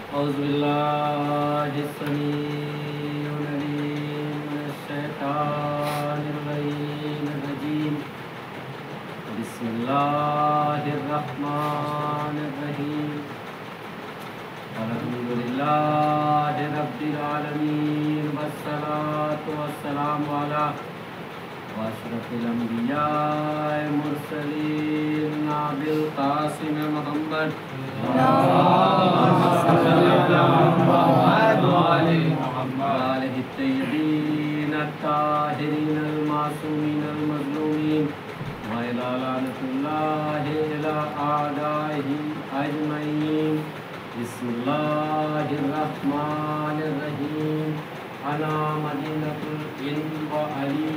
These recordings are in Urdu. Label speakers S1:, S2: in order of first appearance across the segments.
S1: أعوذ بالله السميع العليم من الشيطان الرجيم بسم الله الرحمن الرحيم الحمد لله رب العالمين والصلاة والسلام على أشرف الأنبياء المرسلين أبي القاسم محمد وآله الطيبين الطاهرين المعصومين المظلومين وإلى لعنة الله إلى أعدائهم أجمعين بسم الله الرحمن الرحيم أنا مدينة العلم وعلي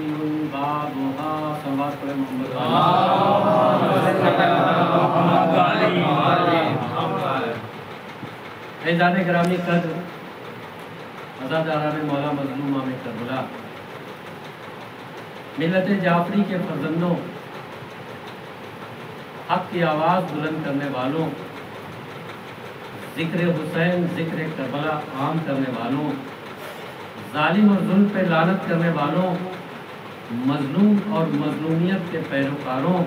S1: بابها صلوات محمد اعزاز گرامی قدر عزاداران مولا مظلومہ میں کربلا، ملت جعفری کے فرزندوں، حق کی آواز بلند کرنے والوں، ذکر حسین ذکر کربلا عام کرنے والوں، ظالم اور ظلم پہ لعنت کرنے والوں، مظلوم اور مظلومیت کے پیروکاروں،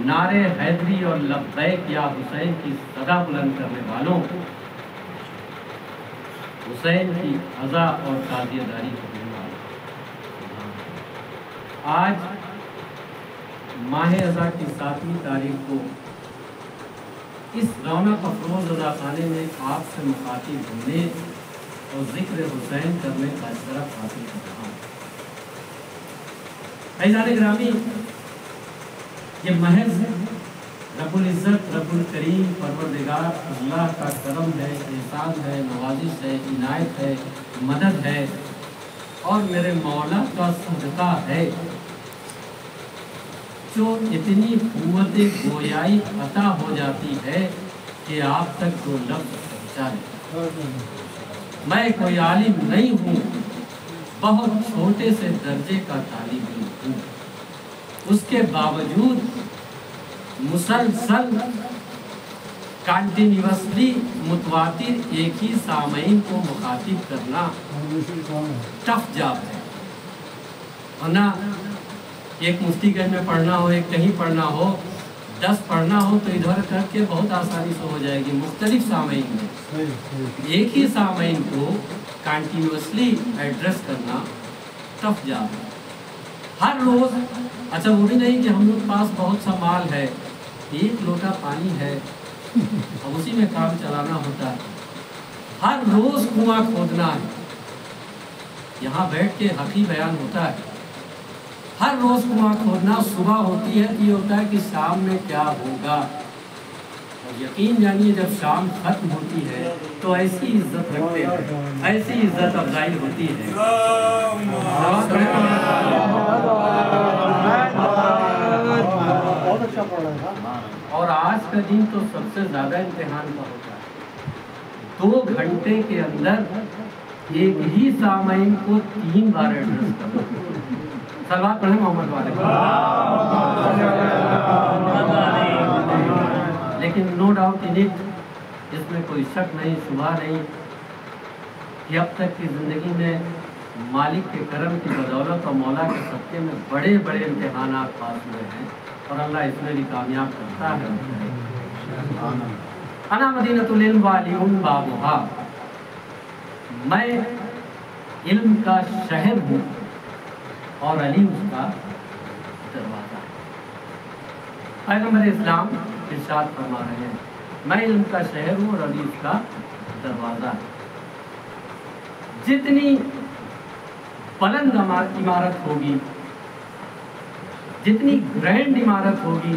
S1: نعرے حیدری اور لبیک یا حسین کی صدا بلند کرنے والوں، حسین کی عزا اور تعزیہ داری کرنے والوں، آج ماہ عزا کی 7ویں تاریخ کو اس رونق افروز عزاخانے میں آپ سے مخاطب ہونے اور ذکر حسین کرنے کا شرف حاصل کر رہا ہوں۔ اعزاز گرامی، یہ محض رب العزت رب الکریم پروردگار اللہ کا کرم ہے، احسان ہے، نوازش ہے، عنایت ہے، مدد ہے اور میرے مولا کا صدقہ ہے جو اتنی قوت گویائی عطا ہو جاتی ہے کہ آپ تک جو لفظ پہنچائے۔ میں کوئی عالم نہیں ہوں، بہت چھوٹے سے درجے کا طالب علم ہوں، اس کے باوجود مسلسل کنٹینیوسلی متواتر ایک ہی سامعین کو مخاطب کرنا ٹف جاب ہے، ورنہ ایک مفتی گنج میں پڑھنا ہو، ایک کہیں پڑھنا ہو، 10 پڑھنا ہو تو ادھر کر کے بہت آسانی سے ہو جائے گی۔ مختلف سامعین میں ایک ہی سامعین کو کنٹینیوسلی ایڈریس کرنا ٹف جاب ہے۔ ہر روز، اچھا وہ بھی نہیں کہ ہم لوگ پاس بہت سا مال ہے، 1 لوٹا پانی ہے اور اسی میں کام چلانا ہوتا ہے۔ ہر روز کنواں کھودنا ہے، یہاں بیٹھ کے حقی بیان ہوتا ہے۔ ہر روز کنواں کھودنا، صبح ہوتی ہے تو یہ ہوتا ہے کہ شام میں کیا ہوگا، اور یقین جانیے جب شام ختم ہوتی ہے تو ایسی عزت رکھتے ہیں، ایسی عزت افزائی ہوتی ہے۔ اور آج کا دن تو سب سے زیادہ امتحان کا ہوتا ہے۔ 2 گھنٹے کے اندر ایک ہی سامعین کو 3 بار ایڈریس کرنا۔ صلوات پڑھیں محمد والے۔ لیکن نو ڈاؤٹ ان اٹ، اس میں کوئی شک نہیں، شبہ نہیں کہ اب تک کی زندگی میں مالک کے کرم کی بدولت اور مولا کے صدقے میں بڑے بڑے امتحانات پاس ہوئے ہیں اور اللہ اس میں بھی کامیاب کرتا ہے۔ انا مدینۃ العلم وعلی بابھا، میں علم کا شہر ہوں اور علی اس کا دروازہ۔ پیغمبر اسلام ارشاد فرما رہے ہیں میں علم کا شہر ہوں اور علی اس کا دروازہ ہے۔ جتنی بلند عمارت ہوگی، جتنی گرینڈ عمارت ہوگی،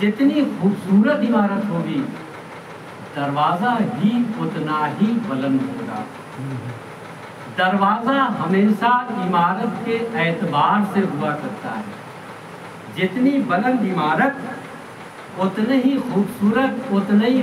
S1: جتنی خوبصورت عمارت ہوگی، دروازہ ہی اتنا ہی بلند ہوگا۔ دروازہ ہمیشہ عمارت کے اعتبار سے ہوا کرتا ہے، جتنی بلند عمارت اتنے ہی خوبصورت، اتنے ہی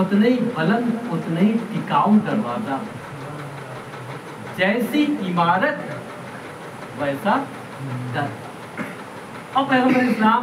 S1: اتنے ہی بلند، اتنے ہی ٹکاؤ دروازہ۔ جیسی عمارت ویسا در۔ اور پیغمبر اسلام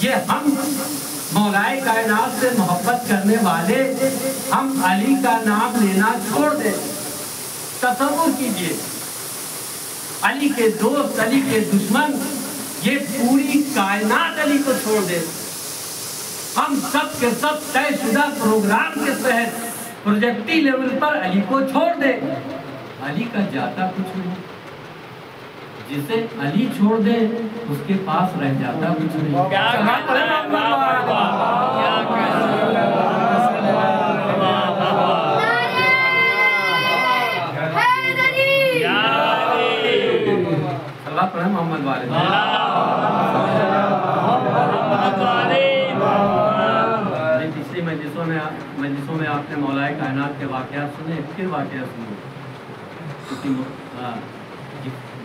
S1: یہ ہم مولائے کائنات سے محبت کرنے والے ہم علی کا نام لینا چھوڑ دیں. تصور کیجئے علی کے دوست، علی کے دشمن، یہ پوری کائنات علی کو چھوڑ دے. ہم سب کے سب طے شدہ پروگرام کے تحت پروجیکٹی لیول پر علی کو چھوڑ دے. علی کا جاتا کچھ نہیں. جسے علی چھوڑ دے اس کے پاس رہ جاتا کچھ نہیں. محمد والد پچھلی مجلسوں میں آپ نے مولائے کائنات کے واقعات سنے، پھر واقعات سنے.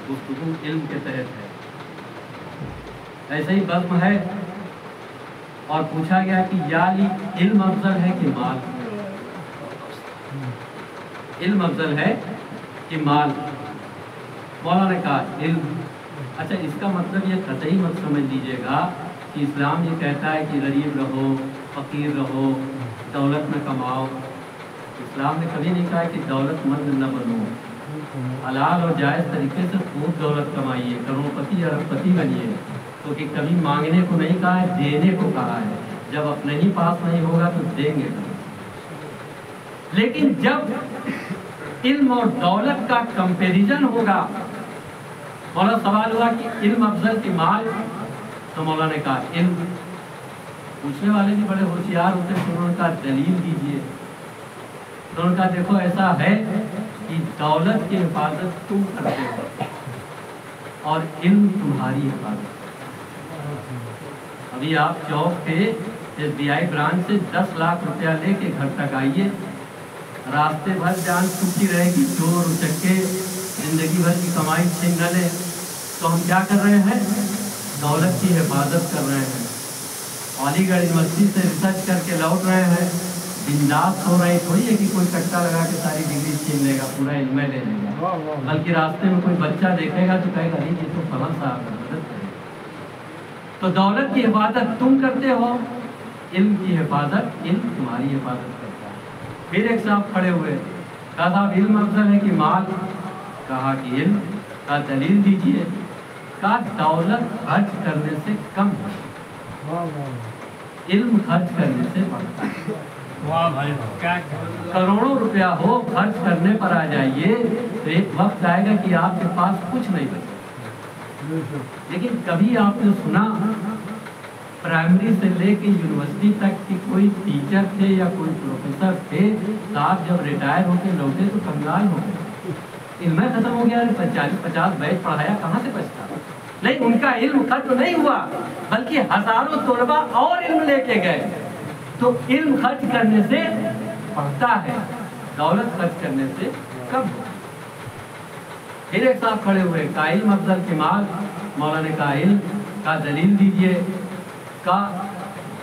S1: گفتگو علم کے تحت ہے. ایسے ہی بزم ہے اور پوچھا گیا کہ یا علی علم افضل ہے کہ مال؟ علم افضل ہے کہ مال؟ مولا نے کہا علم. اچھا اس کا مطلب یہ قطعی مت سمجھ لیجئے گا کہ اسلام یہ کہتا ہے کہ غریب رہو، فقیر رہو، دولت نہ کماؤ. اسلام نے کبھی نہیں کہا کہ دولت مند نہ بنو. حلال اور جائز طریقے سے خوب دولت کمائیے، کروڑپتی ارب پتی بنیے. تو کہ کبھی مانگنے کو نہیں کہا ہے، دینے کو کہا ہے. جب اپنے ہی پاس نہیں ہوگا تو دیں گے. لیکن جب علم اور دولت کا کمپیریزن ہوگا، مولا سوال ہوا کہ علم افضل کہ مال؟ تو مولا نے کہا علم. پوچھنے والے بھی بڑے ہوشیار ہوتے ہیں. انہوں نے کہا دلیل دیجیے. انہوں نے کہا دیکھو ایسا ہے کہ دولت کی حفاظت تم کرتے ہو اور علم تمہاری حفاظت. ابھی آپ چوک پہ SBI برانچ سے 10 لاکھ روپیہ لے کے گھر تک آئیے، راستے بھر جان چھوٹی رہے گی، چور اچکے زندگی بھر کی کمائی چھین نہ لے. تو ہم کیا کر رہے ہیں؟ دولت کی حفاظت کر رہے ہیں. علی گڑھ یونیورسٹی سے ریسرچ کر کے لوٹ رہے ہیں. بنداس ہو رہے تھوڑی ہے کہ کوئی کٹا لگا کے ساری ڈگری چھین لے گا، پورا علم لے لے گا. بلکہ راستے میں کوئی بچہ دیکھے گا تو کہے گا یہ تو فلاں صاحب ہے، مدد کرے. تو دولت کی حفاظت تم کرتے ہو، علم کی حفاظت علم تمہاری حفاظت کرتا ہے. پھر ایک صاحب کھڑے ہوئے، کہا صاحب علم افضل ہے کہ مال؟ کہا کہ علم. کہا دلیل دیجیے. کہا دولت خرچ کرنے سے کم ہے، علم خرچ کرنے سے بڑھتا ہے. کروڑوں روپیہ ہو خرچ کرنے پر آ جائیے تو ایک وقت آئے گا کہ آپ کے پاس کچھ نہیں بچے. لیکن کبھی آپ نے سنا پرائمری سے لے کے یونیورسٹی تک کی کوئی ٹیچر تھے یا کوئی پروفیسر تھے، صاحب جب ریٹائر ہو کے لوٹے تو کنگال ہو گئے، علم ختم ہو گیا، 40-50 بیچ پڑھایا کہاں سے بچتا؟ نہیں، ان کا علم ختم نہیں ہوا بلکہ ہزاروں طلبہ اور علم لے کے گئے. تو علم خرچ کرنے سے بڑھتا ہے، دولت خرچ کرنے سے کم ہوتا ہے. پھر ایک صاحب کھڑے ہوئے، کہا علم افضل کہ مال؟ مولا نے کہا علم. کا دلیل دیجئے. کا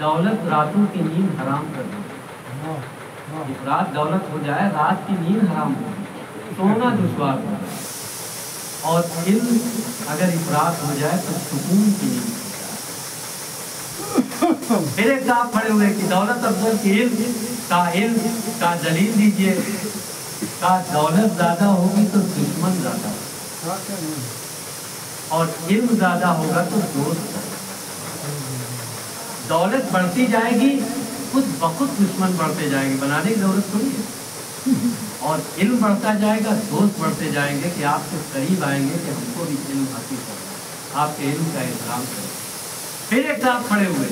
S1: دولت راتوں کی نیند حرام کر دے. رات دولت ہو جائے، رات کی نیند حرام ہو، سونا دشوار ہو. اور علم اگر افراط ہو جائے تو سکون کی نیند. پھر ایک صاحب کھڑے ہوئے کہ دولت افضل کی علم؟ کا علم. کا دلیل دیجئے. کا دولت زیادہ ہوگی تو دشمن زیادہ ہوگا اور علم زیادہ ہوگا تو دوست زیادہ. دولت بڑھتی جائے گی خود بخود دشمن بڑھتے جائیں گے، بنانے کی ضرورت تھوڑی ہے. اور علم بڑھتا جائے گا، دوست بڑھتے جائیں گے کہ آپ کے قریب آئیں گے کہ ہم کو بھی علم حاصل کرنا، آپ کے علم کا احترام کریں. پھر ایک صاحب کھڑے ہوئے،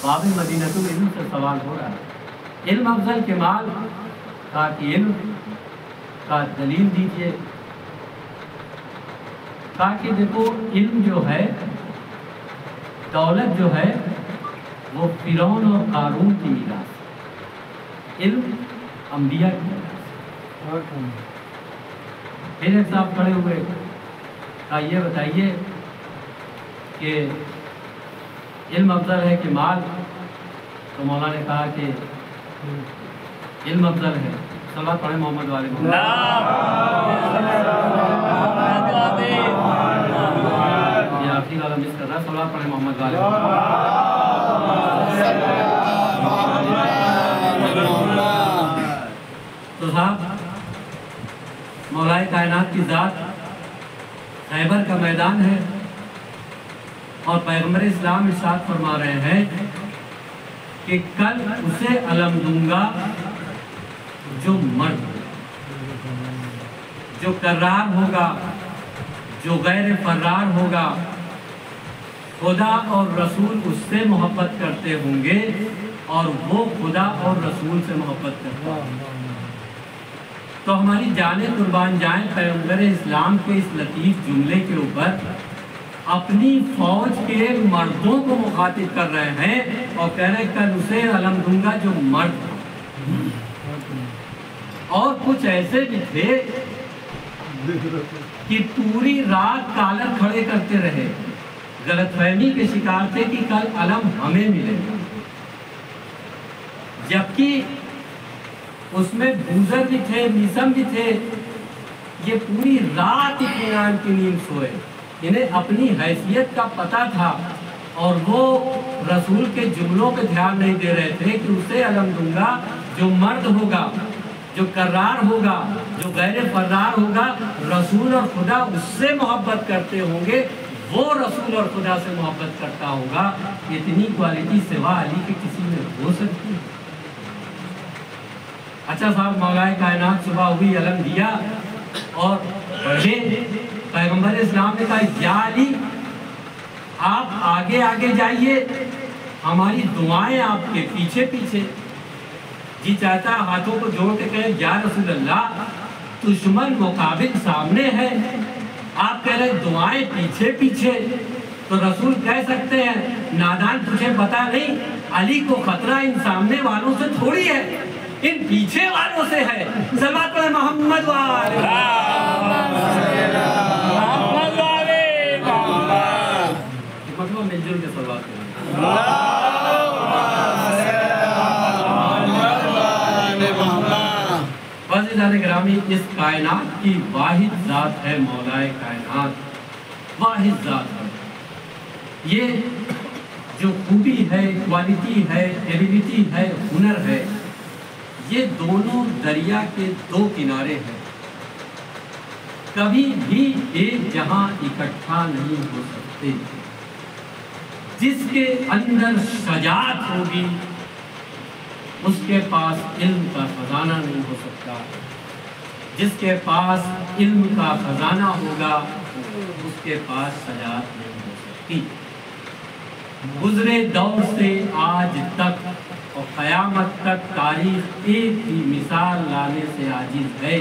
S1: باب مدینۃ العلم سے سوال ہو رہا ہے، علم افضل کے مال؟ کہا کہ علم. کا دلیل دیجئے. کہا کہ دیکھو علم جو ہے، دولت جو ہے وہ فرعون اور قارون کی میراث، علم انبیاء کی میراث. پھر ایک صاحب کھڑے ہوئے، کہا یہ بتائیے کہ علم افضل ہے کہ مال؟ تو مولا نے کہا کہ علم افضل ہے. صلوات پڑھیں محمد والے. یا آخری والا مس کر رہا ہے، صلوات پڑھیں محمد والے۔ تو صاحب مولا کائنات کی ذات خیبر کا میدان ہے، اور پیغمبر اسلام ارشاد فرما رہے ہیں کہ کل اسے علم دوں گا جو مرد، جو کرار ہوگا، جو غیر فرار ہوگا، خدا اور رسول اس سے محبت کرتے ہوں گے اور وہ خدا اور رسول سے محبت کرتا ہے۔ تو ہماری جانیں قربان جائیں پیغمبر اسلام کے اس لطیف جملے کے اوپر اپنی فوج کے مردوں کو مخاطب کر رہے ہیں اور کہہ رہے ہیں کل اسے علم دوں گا جو مرد تھا۔ اور کچھ ایسے بھی تھے کہ پوری رات کالر کھڑے کرتے رہے، غلط فہمی کے شکار تھے کہ کل علم ہمیں ملے گا، جبکہ اس میں بوزر بھی تھے، میسم بھی تھے۔ یہ پوری رات اطمینان کی نیند سوئے، انہیں اپنی حیثیت کا پتہ تھا اور وہ رسول کے جملوں پہ دھیان نہیں دے رہے تھے کہ اسے علم دوں گا جو مرد ہوگا، جو کرار ہوگا، جو غیر فرار ہوگا، رسول اور خدا اس سے محبت کرتے ہوں گے، وہ رسول اور خدا سے محبت کرتا ہوگا۔ اتنی کوالٹی سوا علی کے کسی میں ہو سکتی ہے؟ اچھا صاحب مولا کائنات صبح ہوئی، علم دیا اور پڑھے، پیغمبر اسلام نے کہا یا علی آپ آگے آگے جائیے، ہماری دعائیں آپ کے پیچھے پیچھے۔ جی چاہتا ہاتھوں کو جوڑ کے کہے یا رسول اللہ دشمن مقابل سامنے ہے، آپ کہہ رہے دعائیں پیچھے پیچھے، تو رسول کہہ سکتے ہیں نادان تجھے پتا نہیں علی کو خطرہ ان سامنے والوں سے تھوڑی ہے، ان پیچھے والوں سے ہے۔ صلوات پڑھیں محمد والے۔ مطلب مل جل کے صلوات پڑھیں۔ عزیزان گرامی، اس کائنات کی واحد ذات ہے مولا کائنات، واحد ذات ہے۔ یہ جو خوبی ہے، کوالٹی ہے، ایبیلٹی ہے، ہنر ہے، یہ دونوں دریا کے دو کنارے ہیں، کبھی بھی ایک جہاں اکٹھا نہیں ہو سکتے۔ جس کے اندر شجاعت ہوگی اس کے پاس علم کا خزانہ نہیں ہو سکتا، جس کے پاس علم کا خزانہ ہوگا اس کے پاس شجاعت نہیں ہو سکتی۔ گزرے دور سے آج تک اور قیامت تک تاریخ ایک ہی مثال لانے سے عاجز ہے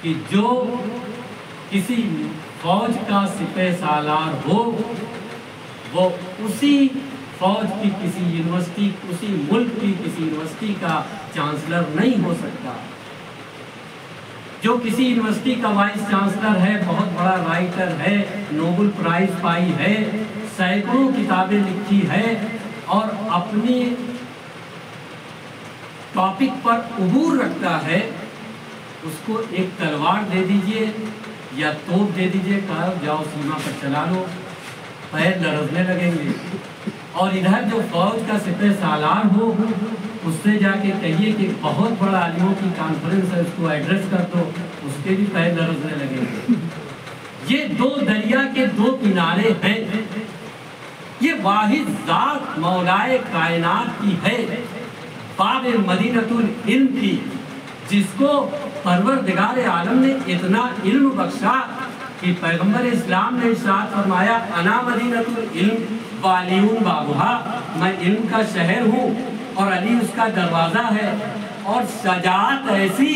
S1: کہ جو کسی فوج کا سپہ سالار ہو وہ اسی فوج کی کسی یونیورسٹی، اسی ملک کی کسی یونیورسٹی کا چانسلر نہیں ہو سکتا۔ جو کسی یونیورسٹی کا وائس چانسلر ہے، بہت بڑا رائٹر ہے، نوبل پرائز پائی ہے، سینکڑوں کتابیں لکھی ہے اور اپنی ٹاپک پر عبور رکھتا ہے، اس کو ایک تلوار دے دیجئے یا توپ دے دیجئے، کہا جاؤ سیما پر چلا لو، پیر لرزنے لگیں گے۔ اور ادھر جو فوج کا سپہ سالار ہو اس سے جا کے کہیے کہ بہت بڑا عالموں کی کانفرنس ہے، اس کو ایڈریس کر دو، اس کے بھی پیر لرزنے لگیں گے۔ یہ دو دریا کے دو کنارے ہیں، یہ واحد ذات مولائے کائنات کی ہے، باب مدینۃ العلم کی، جس کو پروردگار عالم نے اتنا علم بخشا کہ پیغمبر اسلام نے ارشاد فرمایا انا مدینۃ العلم والیون بابھا، میں علم کا شہر ہوں اور علی اس کا دروازہ ہے۔ اور شجاعت ایسی،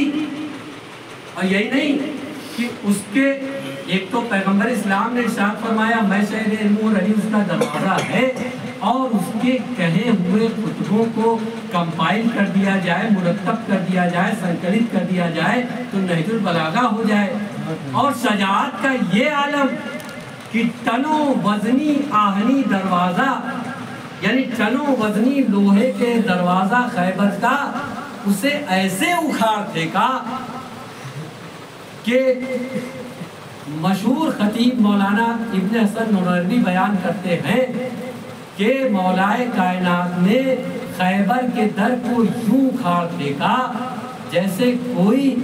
S1: اور یہی نہیں کہ اس کے ایک تو پیغمبر اسلام نے ارشاد فرمایا میں شہر علم ہوں اور علی اس کا دروازہ ہے، اور اس کے کہے ہوئے خطبوں کو کمپائل کر دیا جائے، مرتب کر دیا جائے، سنکلت کر دیا جائے تو نہج البلاغہ ہو جائے۔ اور شجاعت کا یہ عالم کہ ٹنوں وزنی آہنی دروازہ، یعنی ٹنوں وزنی لوہے کے دروازہ خیبر کا، اسے ایسے اکھاڑ پھینکا کہ مشہور خطیب مولانا ابن حسن نورانی بیان کرتے ہیں کہ مولائے کائنات نے خیبر کے در کو یوں کھاڑ پھینکا جیسے کوئی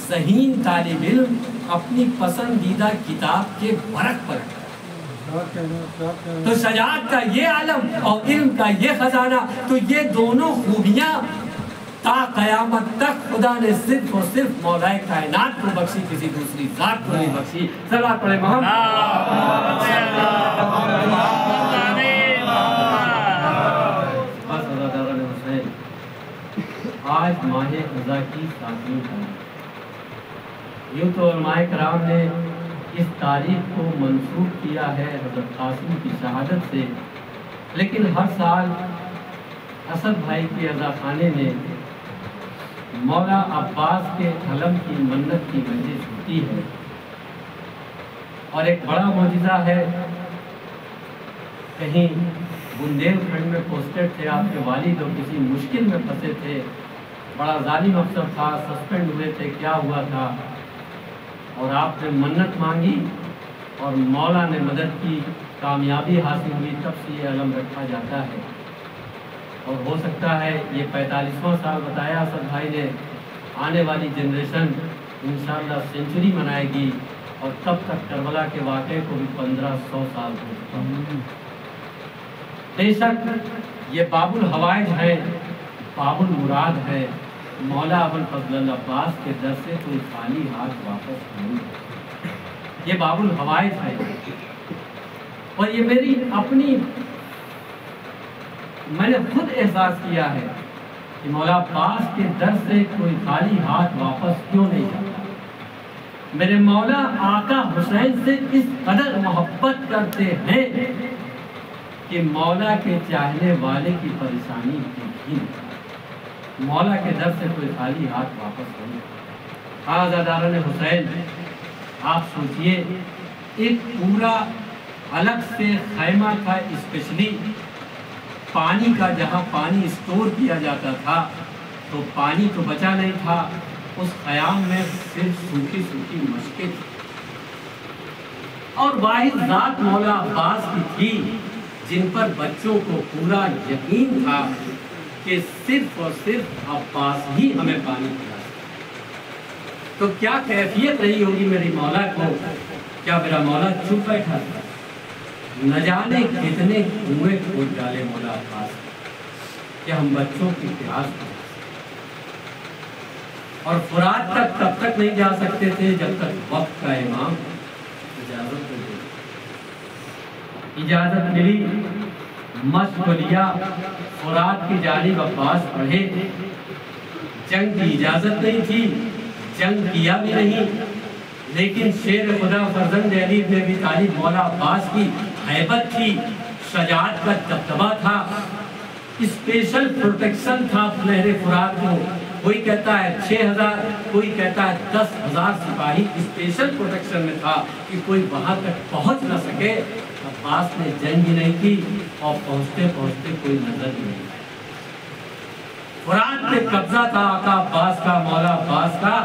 S1: ذہین طالب علم اپنی پسندیدہ کتاب کے ورق پر. تو شجاعت کا یہ عالم اور علم کا یہ خزانہ، تو یہ دونوں خوبیاں تا قیامت تک خدا نے صرف اور صرف مولائے کائنات کو بخشی، کسی دوسری ذات کو نہیں بخشی. صلوات پڑھیں محمد. آج ماہ رضا کی ساتویں تاریخ. یوں تو علماء کرام نے اس تاریخ کو منسوب کیا ہے حضرت قاسم کی شہادت سے، لیکن ہر سال اسد بھائی کے عزا خانے میں مولا عباس کے علم کی منت کی مجلس ہوتی ہے. اور ایک بڑا معجزہ ہے، کہیں بندیل کھنڈ میں پوسٹڈ تھے آپ کے والد اور کسی مشکل میں پھنسے تھے، بڑا ظالم افسر تھا، سسپینڈ ہوئے تھے، کیا ہوا تھا، اور آپ نے منت مانگی اور مولا نے مدد کی، کامیابی حاصل ہوئی، تب سے یہ علم رکھا جاتا ہے. اور ہو سکتا ہے یہ 45واں سال بتایا اسد بھائی نے، آنے والی جنریشن انشاءاللہ سینچری منائے گی، اور تب تک کربلا کے واقعے کو بھی 1500 سال ہو چکا. بے شک یہ باب الحوائج ہے، باب المراد ہے. مولا ابوالفضل العباس کے در سے کوئی خالی ہاتھ واپس نہیں. یہ باب الحوائج ہے، اور یہ میری اپنی، میں نے خود احساس کیا ہے کہ مولا عباس کے در سے کوئی خالی ہاتھ واپس کیوں نہیں جاتا. میرے مولا آقا حسین سے اس قدر محبت کرتے ہیں کہ مولا کے چاہنے والے کی پریشانی دیکھی، مولا کے در سے کوئی خالی ہاتھ واپس نہیں. عزاداران حسین، آپ سوچئے ایک پورا الگ سے خیمہ تھا، اسپیشلی پانی کا، جہاں پانی اسٹور کیا جاتا تھا، تو پانی تو بچا نہیں تھا. اس خیام میں صرف سوکھی سوکھی مشکیں تھی، اور واحد ذات مولا عباس کی تھی جن پر بچوں کو پورا یقین تھا کہ صرف اور صرف عباس ہی ہمیں پانی پلا سکتے. تو کیا کیفیت رہی ہوگی میری مولا کو؟ کیا میرا مولا چپ بیٹھا تھا؟ نہ جانے کتنے کنویں کھود ڈالے مولا عباس کہ ہم بچوں کی پیاس کو، اور فرات تک تب تک نہیں جا سکتے تھے جب تک وقت کا امام اجازت نہ دے. اجازت ملی، مشق لیا، فرات کی جانب عباس پڑھے. جنگ کی اجازت نہیں تھی، جنگ کیا بھی نہیں، لیکن شیر خدا فرزند علی بن ابی طالب مولا عباس کی ہیبت تھی، شجاعت کا دبدبہ تھا، اسپیشل پروٹیکشن تھا نہر فرات کو. کوئی کہتا ہے 6000، کوئی کہتا ہے 10,000 سپاہی اسپیشل پروٹیکشن میں تھا کہ کوئی وہاں تک پہنچ نہ سکے. عباس نے جنگ ہی نہیں کی، اور پہنچتے پہنچتے کوئی نظر ہی نہیں. فرات پہ قبضہ تھا آقا عباس کا، مولا عباس کا،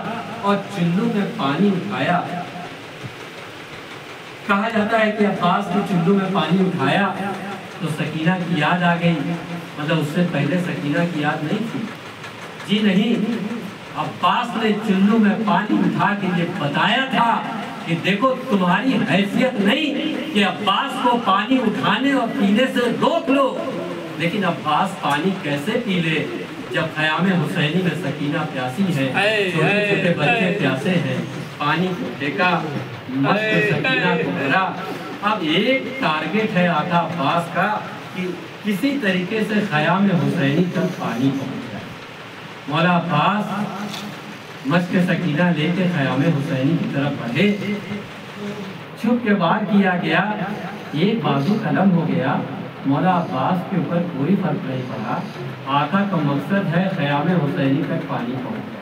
S1: اور چلو میں پانی اٹھایا. کہا جاتا ہے کہ عباس نے چلو میں پانی اٹھایا تو سکینہ کی یاد آ گئی. مطلب اس سے پہلے سکینہ کی یاد نہیں تھی؟ جی نہیں، عباس نے چلو میں پانی اٹھا کے یہ بتایا تھا کہ دیکھو تمہاری حیثیت نہیں کہ عباس کو پانی اٹھانے اور پینے سے روک لو، لیکن عباس پانی کیسے پی لے جب خیام حسینی میں سکینہ پیاسی ہے، چھوٹے چھوٹے بچے پیاسے ہیں. پانی کو پھینکا، مشق سکینہ کو بھرا. اب ایک ٹارگٹ ہے آقا عباس کا کہ کسی طریقے سے خیام حسینی تک پانی پہنچ جائے. مولا عباس مشق سکینہ لے کے خیام حسینی کی طرف بڑھے. چھپ کے وار کیا گیا، ایک بازو قلم ہو گیا. مولا عباس کے اوپر کوئی فرق نہیں پڑا، آقا کا مقصد ہے خیام حسینی تک پانی پہنچ جائے.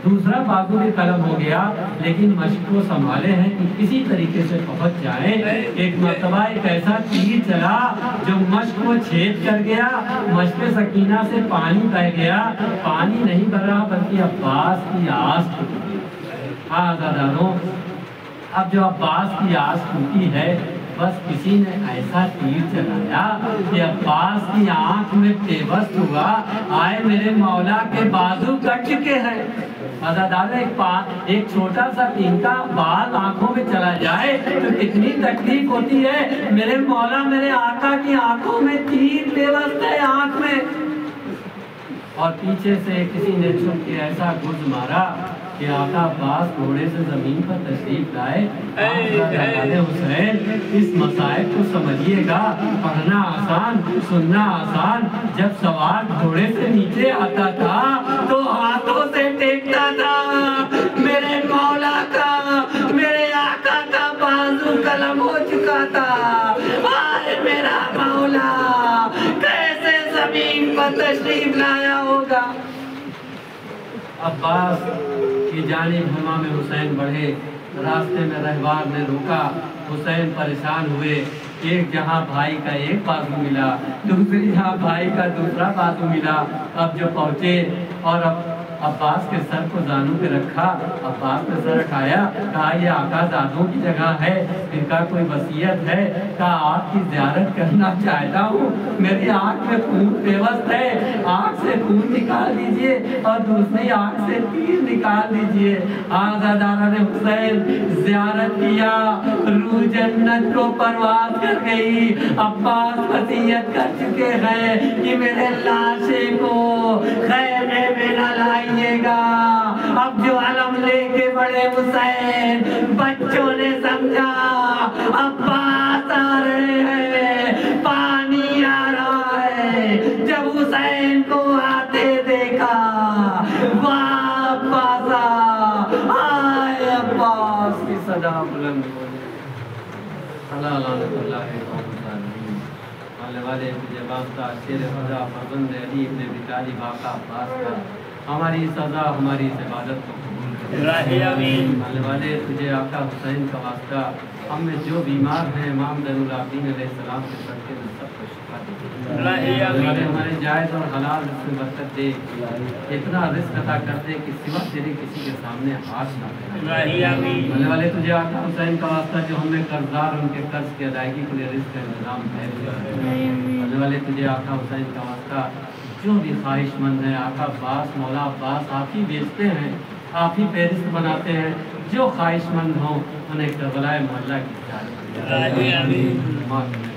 S1: دوسرا بازو بھی قلم ہو گیا، لیکن مشق کو سنبھالے ہیں کہ کسی طریقے سے پہنچ جائیں. ایک مرتبہ ایک ایسا تیر چلا جو مشق کو چھید کر گیا، مشق سکینہ سے پانی بہ گیا. پانی نہیں بہ رہا بلکہ عباس کی آس ٹوٹ گئی. آزاداروں، اب جو عباس کی آس ٹوٹی ہے، بس کسی نے ایسا تیر چلایا کہ عباس کی آنکھ میں پیوست ہوا، آئے میرے مولا کے بازو کٹ چکے ہیں۔ ایک چھوٹا سا تنکا بال آنکھوں میں چلا جائے تو کتنی تکلیف ہوتی ہے۔ میرے مولا میرے آقا کی آنکھوں میں تیر پیوست ہے آنکھ میں، اور پیچھے سے کسی نے چھپ کے ایسا گرز مارا کہ آقا عباس گھوڑے سے زمین پر تشریف لائے۔ حسین اس مسائل کو سمجھیے گا، پڑھنا آسان سننا آسان۔ جب سوار گھوڑے سے نیچے آتا تھا تو ہاتھوں سے ٹیکتا تھا، میرے مولا کا میرے آقا کا بازو قلم ہو چکا تھا۔ آئے میرا مولا کیسے زمین پر تشریف لایا ہوگا۔ عباس کی جانب امام حسین بڑھے، راستے میں رہبار نے روکا، حسین پریشان ہوئے۔ ایک جہاں بھائی کا ایک بازو ملا، دوسری جہاں بھائی کا دوسرا بازو ملا۔ اب جو پہنچے اور عباس کے سر کو زانوں پہ رکھا، عباس نے سر اٹھایا، کہا یہ آقا زادوں کی جگہ ہے، ان کا کوئی وصیت ہے؟ کہا آپ کی زیارت کرنا چاہتا ہوں، میری آنکھ میں خون پیوست ہے، آنکھ سے خون نکال دیجئے اور دوسری آنکھ سے تیر نکال دیجئے۔ آزادارہ نے حسین زیارت کیا، روح جنت کو پرواز کر گئی۔ عباس وصیت کر چکے ہیں کہ میرے لاشے کو خیمے میں نہ لائیے گا۔ اب جو علم لے کے بڑے حسین، بچوں نے سمجھا عباس آ رہے ہیں، پانی آ رہا ہے۔ جب حسین کو آتے دیکھا، واہ عباس آئے، عباس کی صدا بلند ہو گئی۔ اللہ لعنت اللہ قوم الظالمین۔ آنے والے تجھے واسطہ شیر خدا فرزند علی ابن ابی طالب آقا عباس کا ہماری سزا ہماری عبادت کو قبول کرے۔
S2: آمین۔
S1: آنے والے تجھے آقا حسین کا واسطہ، ہم میں جو بیمار ہیں امام زین العابدین علیہ السلام کے صدقے میں سب کو شفا دے۔ ہمارے جائز اور حلال رزق میں برکت دے، اتنا رزق عطا کر دے کہ سوا تیرے کسی کے سامنے ہاتھ نہ پھیلائے۔ آنے والے تجھے آقا حسین کا واسطہ، جو ہم میں قرضدار ان کے قرض کی ادائیگی کے لیے رزق کا انتظام ہے۔ آنے والے تجھے آقا حسین کا واسطہ، جو بھی خواہش مند ہے، آقا عباس مولا عباس آپ ہی بیچتے ہیں، آپ ہی فہرست بناتے ہیں، جو خواہش مند ہوں انہیں کربلا محلہ کی زیارت